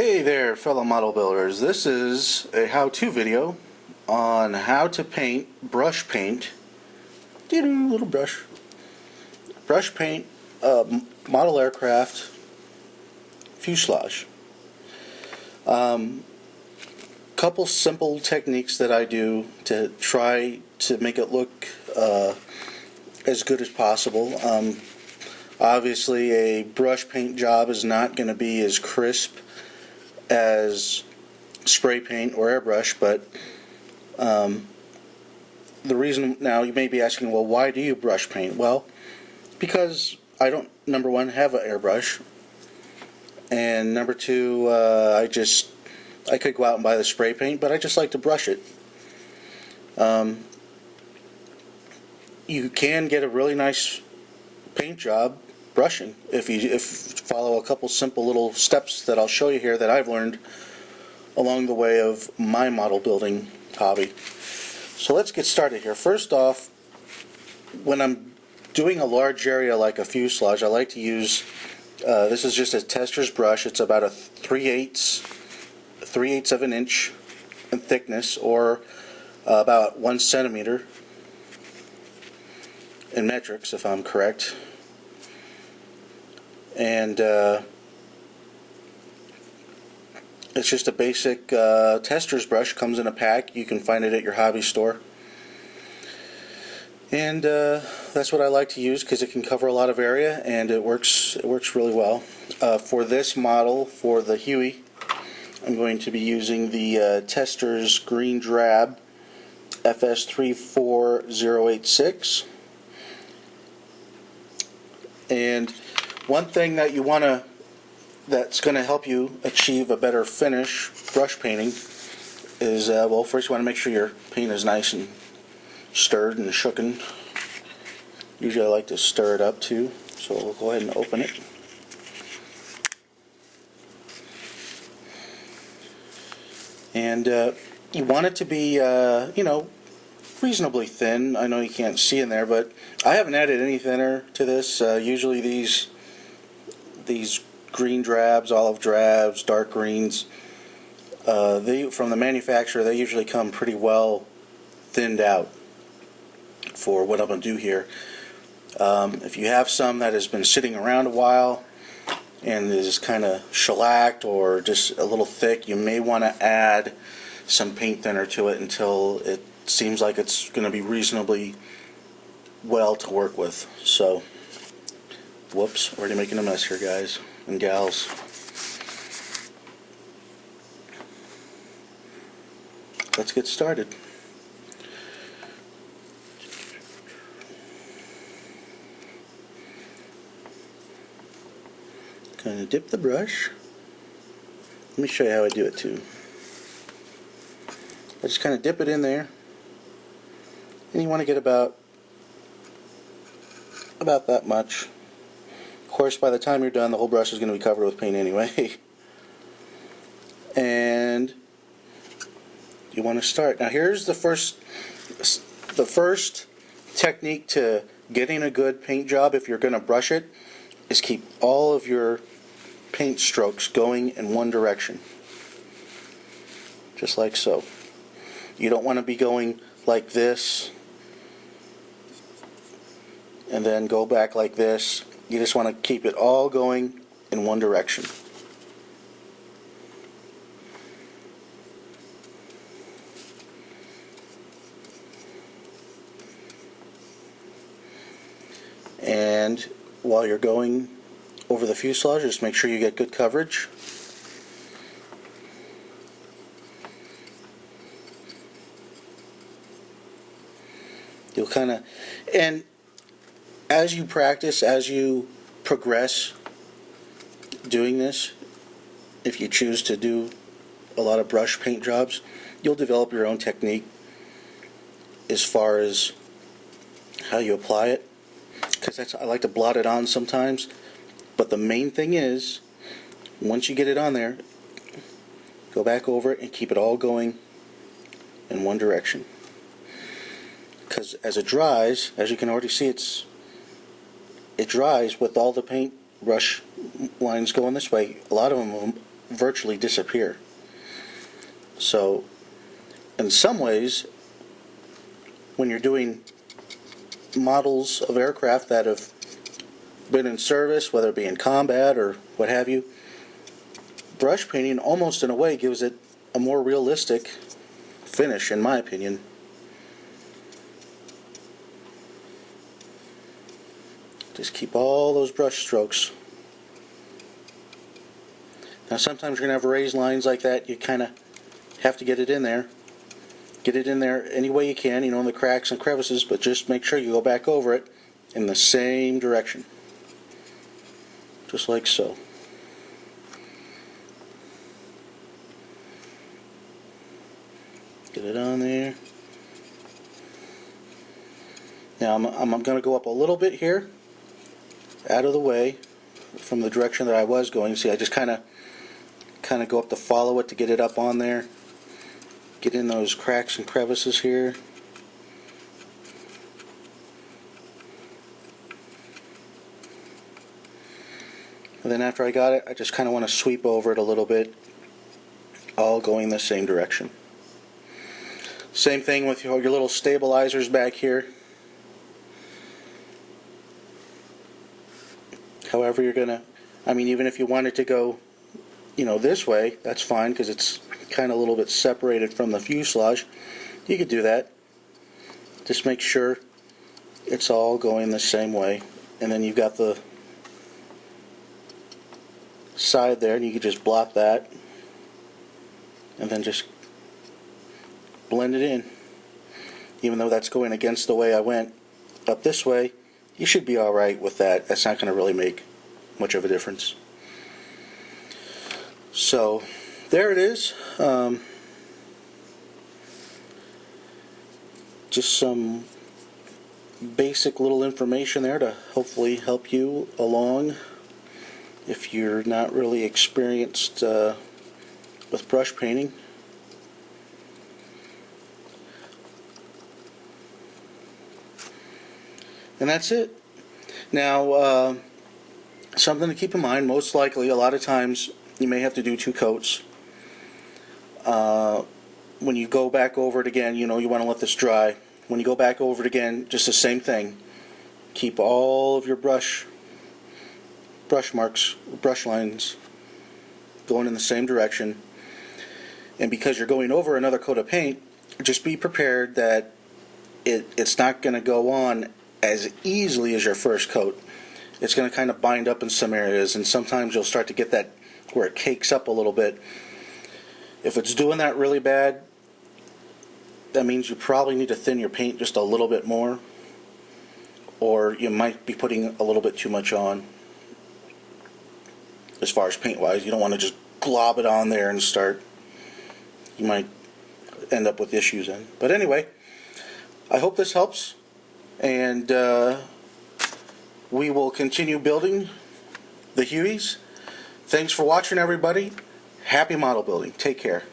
Hey there, fellow model builders. This is a how-to video on how to brush paint, little brush paint model aircraft fuselage. Couple simple techniques that I do to try to make it look as good as possible. Obviously, a brush paint job is not going to be as crisp as spray paint or airbrush, but the reason, now you may be asking, well, why do you brush paint? Well, because I don't, number one, have an airbrush, and number two, I could go out and buy the spray paint, but I just like to brush it. You can get a really nice paint job brushing if you follow a couple simple little steps that I'll show you here that I've learned along the way of my model building hobby. So let's get started here. First off, when I'm doing a large area like a fuselage, I like to use this is just a tester's brush. It's about a 3/8 of an inch in thickness, or about 1 centimeter in metrics, if I'm correct. And it's just a basic tester's brush. Comes in a pack. You can find it at your hobby store. And that's what I like to use because it can cover a lot of area, and it works really well. For this model, for the Huey, I'm going to be using the Tester's Green Drab FS34086. And one thing that that's going to help you achieve a better finish brush painting is, well, first you want to make sure your paint is nice and stirred and shooken. Usually I like to stir it up too, so we'll go ahead and open it. And you want it to be, reasonably thin. I know you can't see in there, but I haven't added any thinner to this. Usually these green drabs, olive drabs, dark greens, from the manufacturer, they usually come pretty well thinned out for what I'm going to do here. If you have some that has been sitting around a while and is kind of shellacked or just a little thick, you may want to add some paint thinner to it until it seems like it's going to be reasonably well to work with. So, whoops, already making a mess here, guys and gals. Let's get started. Kind of dip the brush. Let me show you how I do it too. I just kind of dip it in there, and you want to get about that much. Of course, by the time you're done, the whole brush is going to be covered with paint anyway. And you want to start. Now here's the first technique to getting a good paint job if you're going to brush it, is keep all of your paint strokes going in one direction. Just like so. You don't want to be going like this and then go back like this. You just want to keep it all going in one direction. And while you're going over the fuselage, just make sure you get good coverage. You'll kind of, and as you practice, as you progress doing this, if you choose to do a lot of brush paint jobs, you'll develop your own technique as far as how you apply it. Because I like to blot it on sometimes, but the main thing is, once you get it on there, go back over it and keep it all going in one direction. Because as it dries, as you can already see, it dries with all the paint brush lines going this way. A lot of them virtually disappear. So in some ways, when you're doing models of aircraft that have been in service, whether it be in combat or what have you, brush painting almost in a way gives it a more realistic finish, in my opinion. Just keep all those brush strokes. Now sometimes you're going to have raised lines like that. You kind of have to get it in there. Get it in there any way you can, in the cracks and crevices, but just make sure you go back over it in the same direction. Just like so. Get it on there. Now I'm going to go up a little bit here, out of the way from the direction that I was going. See, I just kind of go up to follow it to get it up on there. Get in those cracks and crevices here. And then after I got it, I just kind of want to sweep over it a little bit, all going the same direction. Same thing with your little stabilizers back here. However you're gonna, even if you wanted to go, this way, that's fine because it's kind of a little bit separated from the fuselage. You could do that. Just make sure it's all going the same way, and then you've got the side there, and you can just block that, and then just blend it in. Even though that's going against the way I went up this way, you should be alright with that. That's not going to really make much of a difference. So there it is. Just some basic little information there to hopefully help you along if you're not really experienced with brush painting. And that's it. Now, something to keep in mind, most likely, a lot of times, you may have to do 2 coats. When you go back over it again, you want to let this dry. When you go back over it again, just the same thing. Keep all of your brush marks, brush lines going in the same direction. And because you're going over another coat of paint, just be prepared that it's not going to go on as easily as your first coat. It's going to kind of bind up in some areas, and sometimes you'll start to get that where it cakes up a little bit. If it's doing that really bad, that means you probably need to thin your paint just a little bit more, or you might be putting a little bit too much on as far as paint wise. You don't want to just glob it on there and start. You might end up with issues then. But anyway, I hope this helps, and we will continue building the Hueys. Thanks for watching, everybody. Happy model building. Take care.